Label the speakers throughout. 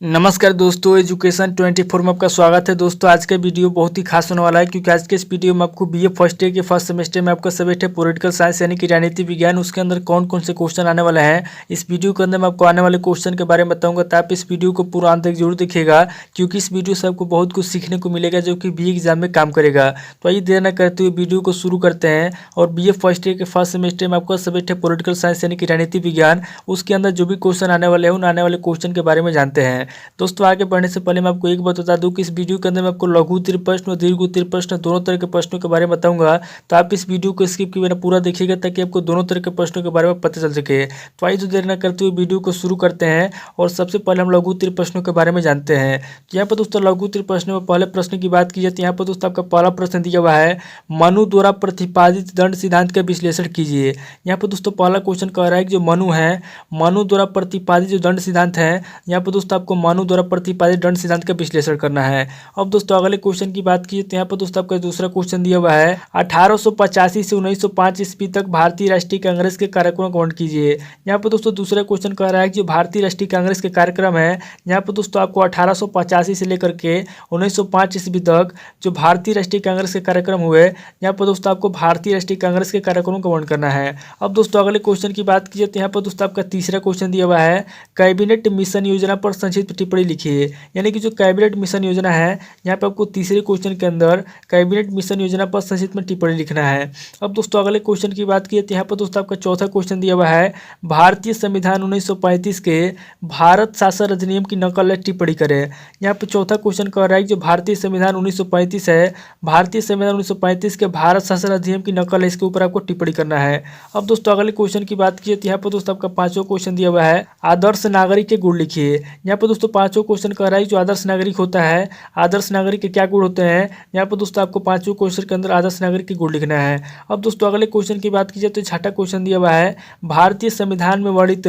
Speaker 1: नमस्कार दोस्तों, एजुकेशन 24 में आपका स्वागत है। दोस्तों आज का वीडियो बहुत ही खास होने वाला है क्योंकि आज के इस वीडियो में आपको बीए फर्स्ट ईयर के फर्स्ट सेमेस्टर में आपका सब्जेक्ट है पॉलिटिकल साइंस यानी कि राजनीति विज्ञान। उसके अंदर कौन कौन से क्वेश्चन आने वाले हैं, इस वीडियो के अंदर मैं आपको आने वाले क्वेश्चन के बारे में बताऊंगा। तो आप इस वीडियो को पूरा अंत तक जरूर देखिएगा क्योंकि इस वीडियो से आपको बहुत कुछ सीखने को मिलेगा जो कि बीए एग्जाम में काम करेगा। तो आइए देर न करते हुए वीडियो को शुरू करते हैं। और बीए फर्स्ट ईयर के फर्स्ट सेमेस्टर में आपका सब्जेक्ट है पॉलिटिकल साइंस यानी कि राजनीति विज्ञान। उसके अंदर जो भी क्वेश्चन आने वाले हैं उन आने वाले क्वेश्चन के बारे में जानते हैं। दोस्तों आगे बढ़ने से पहले मैं आपको एक बात बता दूं कि इस वीडियो के अंदर मैं आपको लघु उत्तरीय प्रश्न और दीर्घ उत्तरीय प्रश्न दोनों तरह के प्रश्नों के बारे में बताऊंगा। तो आप इस वीडियो को स्किप किए बिना पूरा देखिएगा ताकि आपको दोनों तरह के प्रश्नों के बारे में पता चल सके। तो आइए तो देर न करते हुए वीडियो को शुरू करते हैं। और सबसे पहले हम लघु उत्तरीय प्रश्नों के बारे में जानते हैं। तो यहाँ पर दोस्तों लघु उत्तरीय प्रश्न में पहले प्रश्न की बात की जाए तो यहाँ पर दोस्तों आपका पहला प्रश्न दिया हुआ है, मनु द्वारा प्रतिपादित दंड सिद्धांत का विश्लेषण कीजिए। यहाँ पर दोस्तों पहला क्वेश्चन कह रहा है कि जो मनु है, मनु द्वारा प्रतिपादित जो दंड सिद्धांत है, यहाँ पर दोस्तों आपको मनु द्वारा प्रतिपादित दंड सिद्धांत का विश्लेषण करना है। अब दोस्तों अगले क्वेश्चन की बात की तो यहाँ पर दोस्तों आपका दूसरा क्वेश्चन दिया हुआ है, 1885 से 1905 ईस्वी तक भारतीय राष्ट्रीय कांग्रेस के कार्यक्रम का वर्णन कीजिए। यहाँ पर दोस्तों दूसरा क्वेश्चन कह रहा है कि जो भारतीय राष्ट्रीय कांग्रेस के कार्यक्रम है, यहाँ पर दोस्तों आपको 1885 से लेकर के 1905 ईस्वी तक जो भारतीय राष्ट्रीय कांग्रेस के कार्यक्रम हुए, यहाँ पर दोस्तों आपको भारतीय राष्ट्रीय कांग्रेस के कार्यक्रमों का वर्णन करना है। अब दोस्तों अगले क्वेश्चन की बात की जाए तो यहाँ पर दोस्तों आपका तीसरा क्वेश्चन दिया हुआ है, कैबिनेट मिशन योजना पर संक्षिप्त टिप्पणी लिखिए। यानी कि जो कैबिनेट मिशन योजना है, यहाँ पे आपको तीसरे क्वेश्चन के अंदर कैबिनेट मिशन योजना पर संक्षिप्त में टिप्पणी लिखना है। अब दोस्तों अगले क्वेश्चन की बात की तो यहाँ पर दोस्तों आपका चौथा क्वेश्चन दिया हुआ है, भारतीय संविधान 1935 के भारत शासन अधिनियम की नकल या टिप्पणी करें। यहाँ पर चौथा क्वेश्चन कह रहा है जो भारतीय संविधान 1935 है, भारतीय संविधान 1935 के भारत शासन अधिनियम की नकल है, इसके ऊपर आपको टिप्पणी करना है। अब दोस्तों अगले क्वेश्चन की बात की तो यहाँ पर दोस्तों आपका पांचवा क्वेश्चन दिया हुआ है, आदर्श नागरिक के गुण लिखिए। यहाँ पर दोस्तों पांचवा क्वेश्चन कह रहा है जो आदर्श नागरिक होता है, आदर्श नागरिक के क्या गुण होते हैं। यहाँ पर दोस्तों आपको पांचवें क्वेश्चन के अंदर आदर्श नागरिक के गुण लिखना है। अब दोस्तों अगले क्वेश्चन की बात की जाए तो छठा क्वेश्चन दिया हुआ है, भारतीय संविधान में वर्णित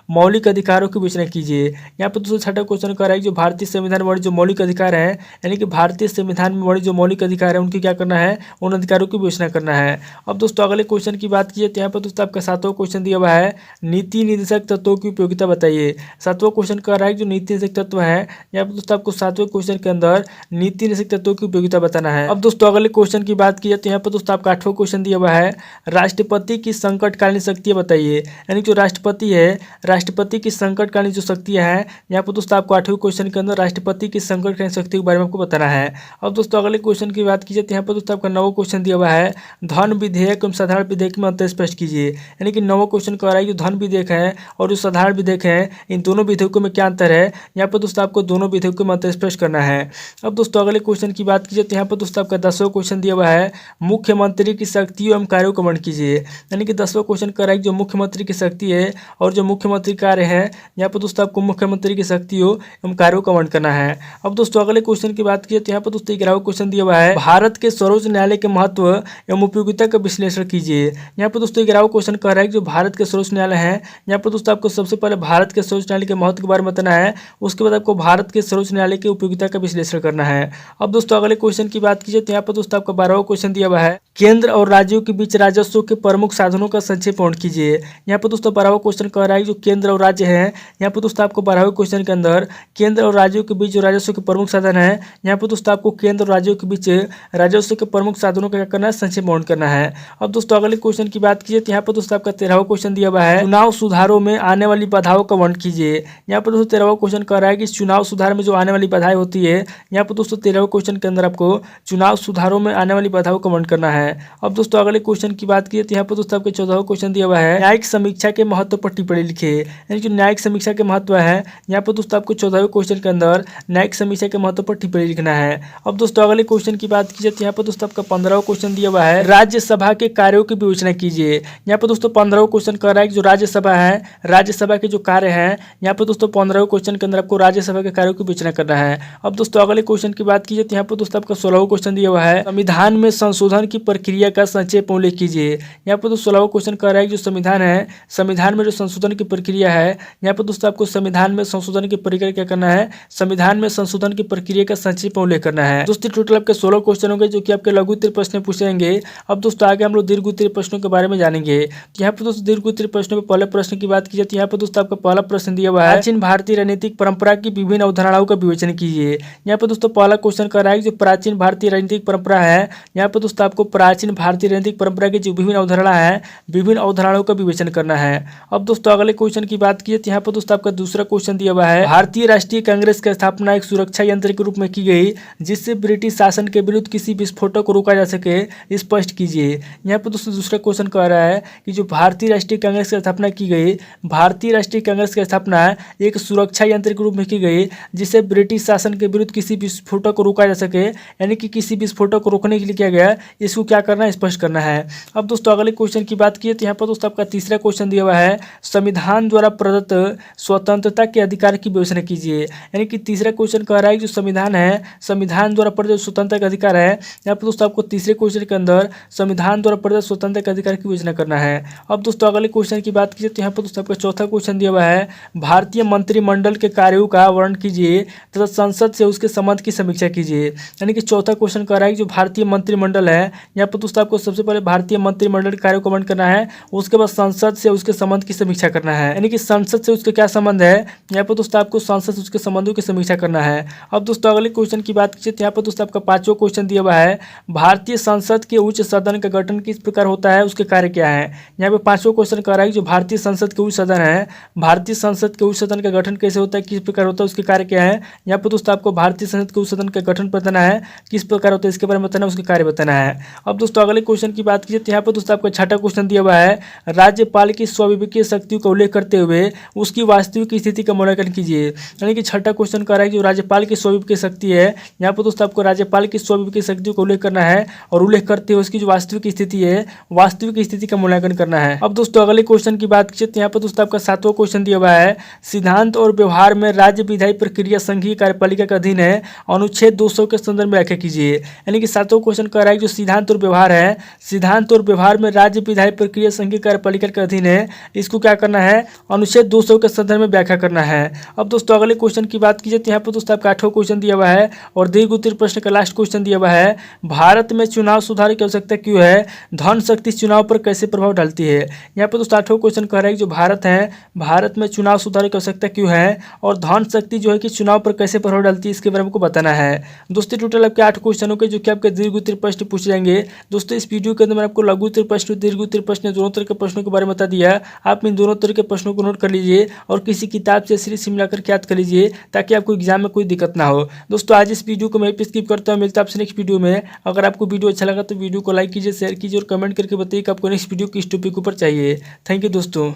Speaker 1: मौलिक अधिकारों की विवेचना कीजिए। यहाँ पर दोस्तों छठा क्वेश्चन कह रहा है जो भारतीय संविधान में वर्णित जो मौलिक अधिकार है, यानी कि भारतीय संविधान में वर्णित जो मौलिक अधिकार है उनकी क्या करना है, उन अधिकारों की विवेचना करना है। अब दोस्तों अगले क्वेश्चन की बात की जाए तो यहाँ पर दोस्तों आपका सातवां क्वेश्चन दिया हुआ है, नीति निर्देशक तत्वों की उपयोगिता बताइए। सातवां क्वेश्चन कह रहा है जो नीति निर्देशक तत्व है, यहाँ पर दोस्तों आपको सातवें क्वेश्चन के अंदर नीति निर्देशक तत्वों की उपयोगिता बताना है। अब दोस्तों अगले क्वेश्चन की बात की जाए तो यहाँ पर दोस्तों आपका आठवां क्वेश्चन दिया हुआ है, राष्ट्रपति की संकटकालीन शक्तियाँ बताइए। यानी जो राष्ट्रपति है, राष्ट्रपति की संकटकालीन जो शक्तियाँ हैं, यहाँ पर दोस्तों आपको आठवें क्वेश्चन के अंदर राष्ट्रपति की संकटकालीन शक्ति के बारे में आपको बताना है। अब दोस्तों अगले क्वेश्चन की बात की जाए तो यहाँ पर दोस्तों आपका नौवां क्वेश्चन दिया हुआ है, धन विधेयक एवं साधारण विधेयक में अंतर स्पष्ट कीजिए। यानी कि नौवां क्वेश्चन कह रहा है जो धन विधेयक है और जो साधारण विधेयक है, इन दोनों विधेयकों में क्या अंतर है, यहाँ पर दोस्तों आपको दोनों विधेयकों में अंतर स्पष्ट करना है। अब दोस्तों अगले क्वेश्चन की बात की जाए तो यहाँ पर दोस्तों आपका 10वां क्वेश्चन दिया हुआ है, मुख्यमंत्री की शक्तियों एवं कार्यों का वर्णन कीजिए। यानी कि 10वां क्वेश्चन कह रहा है जो मुख्यमंत्री की शक्ति है और जो मुख्यमंत्री कार्य है, यहाँ पर दोस्तों आपको मुख्यमंत्री की शक्तियों एवं कार्यों का वर्णन करना है। अब दोस्तों अगले क्वेश्चन की बात की जाए तो यहाँ पर दोस्तों 11वां क्वेश्चन दिया हुआ है, भारत के सर्वोच्च न्यायालय के महत्व एवं उपयोगिता का विश्लेषण कीजिए। यहाँ पर दोस्तों 11वां क्वेश्चन कह रहा है जो भारत के सर्वोच्च न्यायालय है, यहाँ पर दोस्तों आपको सबसे पहले भारत के सर्वोच्च न्यायालय के महत्व के बारे में बताना है, उसके बाद आपको भारत के सर्वोच्च न्यायालय की उपयोगिता का विश्लेषण करना है। अब दोस्तों अगले क्वेश्चन की बात की जाए तो यहाँ पर दोस्तों आपका 12वां क्वेश्चन दिया हुआ है, केंद्र और राज्यों के बीच राजस्व के प्रमुख साधनों का संक्षेप वर्णन कीजिए। यहाँ पर दोस्तों 12वां क्वेश्चन कह रहा है जो केंद्र और राज्य है, यहाँ पर दोस्तों आपको 12वें क्वेश्चन के अंदर केंद्र और राज्यों के बीच जो राजस्व के प्रमुख साधन है, यहाँ पर दोस्तों आपको केंद्र और राज्यों के बीच राजस्व के प्रमुख साधनों का क्या करना है, संक्षेप वर्णन करना है। अब दोस्तों अगले क्वेश्चन की बात कीजिए तो यहाँ पर दोस्तों आपका 13वां क्वेश्चन दिया हुआ है, चुनाव सुधारों में आने वाली बाधाओं का वर्णन कीजिए। यहाँ पर दोस्तों 13वां क्वेश्चन कह रहा है कि चुनाव सुधार में जो आने वाली बाधाएं होती है, यहाँ पर दोस्तों 13वें क्वेश्चन के अंदर आपको चुनाव सुधारों में आने वाली बाधाओं का वर्णन करना है। अब दोस्तों अगले क्वेश्चन की बात कीजिए तो यहाँ पर दोस्तों आपके 14वां क्वेश्चन दिया हुआ है, न्यायिक समीक्षा के महत्व पर टिप्पणी लिखिए। यानी कि न्यायिक समीक्षा के महत्व है, यहाँ पर दोस्तों आपको 14वें क्वेश्चन के अंदर न्यायिक समीक्षा के महत्व पर टिप्पणी लिखना है। अब दोस्तों अगले क्वेश्चन की बात कीजिए तो यहाँ पर दोस्तों आपका 15वां क्वेश्चन दिया हुआ है, राज्यसभा के कार्यों की विवेचना कीजिए। यहाँ पर दोस्तों 15वां क्वेश्चन कह रहा है कि जो राज्यसभा है, राज्यसभा के जो कार्य हैं, यहाँ पर दोस्तों 15वें क्वेश्चन के अंदर आपको राज्यसभा के कार्यों की विवेचना करना है। अब दोस्तों अगले क्वेश्चन की बात कीजिए तो यहाँ पर दोस्तों आपका 16वां क्वेश्चन दिया हुआ है, संविधान में संशोधन की प्रक्रिया का संक्षेप उल्लेख कीजिए। यहाँ पर दोस्तों 16वां क्वेश्चन कह रहा है कि जो संविधान है, संविधान में जो संशोधन की प्रक्रिया है, यहाँ पर दोस्तों आपको संविधान में संशोधन की प्रक्रिया क्या करना है, संविधान में संशोधन की प्रक्रिया का संक्षेप में उल्लेख करना है। दोस्तों टोटल आपके 16 क्वेश्चन होंगे जो कि आपके लघु उत्तरीय प्रश्न पूछेंगे। अब दोस्तों आगे हम लोग दीर्घ उत्तरीय प्रश्नों के बारे में जानेंगे। तो यहाँ पर दोस्तों दीर्घ उत्तरीय प्रश्नों में पहले प्रश्न की बात की जाए तो यहाँ पर दोस्तों आपका पहला प्रश्न दिया हुआ है, प्राचीन भारतीय राजनीतिक परंपरा की विभिन्न अवधारणाओं का विवेचन कीजिए। यहाँ पर दोस्तों पहला क्वेश्चन कर रहा है जो प्राचीन भारतीय राजनीतिक परंपरा है। यहाँ पर दोस्तों आपको प्राचीन भारतीय राजनीतिक परंपरा की जो विभिन्न अवधारणा है, विभिन्न अवधारणाओं का विवेचन करना है। अब दोस्तों अगले क्वेश्चन की बात की तो यहाँ पर दोस्तों आपका दूसरा क्वेश्चन दिया हुआ है, भारतीय राष्ट्रीय कांग्रेस की स्थापना एक सुरक्षा यंत्र के रूप में की गई जिससे ब्रिटिश शासन के विरुद्ध किसी विस्फोटक को रोका जा सके, स्पष्ट कीजिए। यहाँ पर दोस्तों दूसरा क्वेश्चन कह रहा है कि जो भारतीय राष्ट्रीय कांग्रेस की स्थापना की गई, भारतीय राष्ट्रीय कांग्रेस की स्थापना एक सुरक्षा यंत्र के रूप में की गई जिससे ब्रिटिश शासन के विरुद्ध किसी विस्फोटक को रोका जा सके, यानी कि किसी विस्फोटक को रोकने के लिए किया गया, इसको क्या करना है, स्पष्ट करना है। अब दोस्तों अगले क्वेश्चन की बात की तो यहाँ पर दोस्तों आपका तीसरा क्वेश्चन दिया हुआ है, संविधान द्वारा प्रदत्त स्वतंत्रता के अधिकार की विवेचना कीजिए। यानी कि तीसरा क्वेश्चन कह रहा है जो संविधान है, संविधान द्वारा प्रदत्त स्वतंत्रता का अधिकार है। यहाँ पर दोस्तों आपको तीसरे क्वेश्चन के अंदर संविधान द्वारा प्रदत्त स्वतंत्रता के अधिकार की विवेचना करना है। अब दोस्तों अगले क्वेश्चन की बात कीजिए तो यहाँ पर दोस्तों आपका चौथा क्वेश्चन दिया हुआ है, भारतीय मंत्रिमंडल के कार्यों का वर्णन कीजिए तथा संसद से उसके संबंध की समीक्षा कीजिए। यानी कि चौथा क्वेश्चन कह रहा है जो भारतीय मंत्रिमंडल है, यहाँ पर दोस्तों आपको सबसे पहले भारतीय मंत्रिमंडल के कार्यों का वर्णन करना है, उसके बाद संसद से उसके संबंध की समीक्षा करना है। यानी कि संसद से उसके क्या संबंध है, यहाँ पर दोस्तों आपको संसद से उसके संबंधों की समीक्षा करना है। अब दोस्तों अगले क्वेश्चन की बात कीजिए तो यहाँ पर दोस्तों आपका पांचवा क्वेश्चन दिया हुआ है, भारतीय संसद के उच्च सदन का गठन किस प्रकार होता है, उसके कार्य क्या है। यहाँ पे पांचवा क्वेश्चन कह रहा है जो भारतीय संसद के उच्च सदन है, भारतीय संसद के उच्च सदन का गठन कैसे होता है, किस प्रकार होता है, उसके कार्य क्या है। यहाँ पर दोस्तों आपको भारतीय संसद के उच्च सदन का गठन बताना है, किस प्रकार होता है इसके बारे में बताना है, उसके कार्य बताना है। अब दोस्तों अगले क्वेश्चन की बात कीजिए तो यहाँ पर दोस्तों आपका छठा क्वेश्चन दिया हुआ है, राज्यपाल की स्वाभाविक शक्तियों का उल्लेख करते हुए उसकी वास्तविक स्थिति का मूल्यांकन कीजिए। यानी कि छठा क्वेश्चन कह रहा है कि जो राज्यपाल की स्वाभाविक शक्ति है, यहाँ पर दोस्तों आपको राज्यपाल की स्वाभाविक शक्तियों का उल्लेख करना है और उल्लेख करते हुए उसकी जो वास्तविक स्थिति है, वास्तविक स्थिति का मूल्यांकन करना है। अब दोस्तों अगले क्वेश्चन की बात कीजिए तो यहाँ पर दोस्तों आपका सातवां क्वेश्चन दिया हुआ है, सिद्धांत और व्यवहार में राज्य विधायी प्रक्रिया संघीय कार्यपालिका का अधीन है, अनुच्छेद 200 के संदर्भ में व्याख्या कीजिए। यानी कि सातवां क्वेश्चन कह रहा है जो सिद्धांत और व्यवहार है, सिद्धांत और व्यवहार में राज्य विधायी प्रक्रिया संघीय कार्यपालिका के अधीन है, इसको क्या करना है, अनुच्छेद 200 के संदर्भ में व्याख्या करना है। अब दोस्तों अगले क्वेश्चन की बात कीजिए तो यहाँ पर दोस्तों आपका आठवां क्वेश्चन दिया हुआ है और दीर्घ उत्तरीय प्रश्न का लास्ट क्वेश्चन दिया हुआ है, भारत में चुनाव सुधार की आवश्यकता क्यों है, धन शक्ति चुनाव पर कैसे प्रभाव डालती है। यहाँ पर दोस्तों आठवां क्वेश्चन कह रहा है जो भारत है, भारत में चुनाव सुधार की आवश्यकता क्यों है और धन शक्ति जो है कि चुनाव पर कैसे प्रभाव डालती है, इसके बारे में आपको बताना है। दोस्तों टोटल आपके 8 क्वेश्चनों के जो कि आपके दीर्घ उत्तरीय प्रश्न पूछे जाएंगे। दोस्तों इस वीडियो के अंदर मैंने आपको लघु उत्तरीय प्रश्न, दीर्घ उत्तरीय प्रश्न, दोनों तरह के प्रश्नों के बारे में बता दिया। आप इन दोनों तरह के प्रश्नों को नोट कर लीजिए और किसी किताब से सीरीज मिलाकर याद कर लीजिए ताकि आपको एग्जाम में कोई दिक्कत ना हो। दोस्तों आज इस वीडियो को मैं पे स्किप करता हूँ, मिलता है आपसे नेक्स्ट वीडियो में। अगर आपको वीडियो अच्छा लगा तो वीडियो को लाइक कीजिए, शेयर कीजिए और कमेंट करके बताइए कि आपको नेक्स्ट वीडियो किस टॉपिक ऊपर चाहिए। थैंक यू दोस्तों।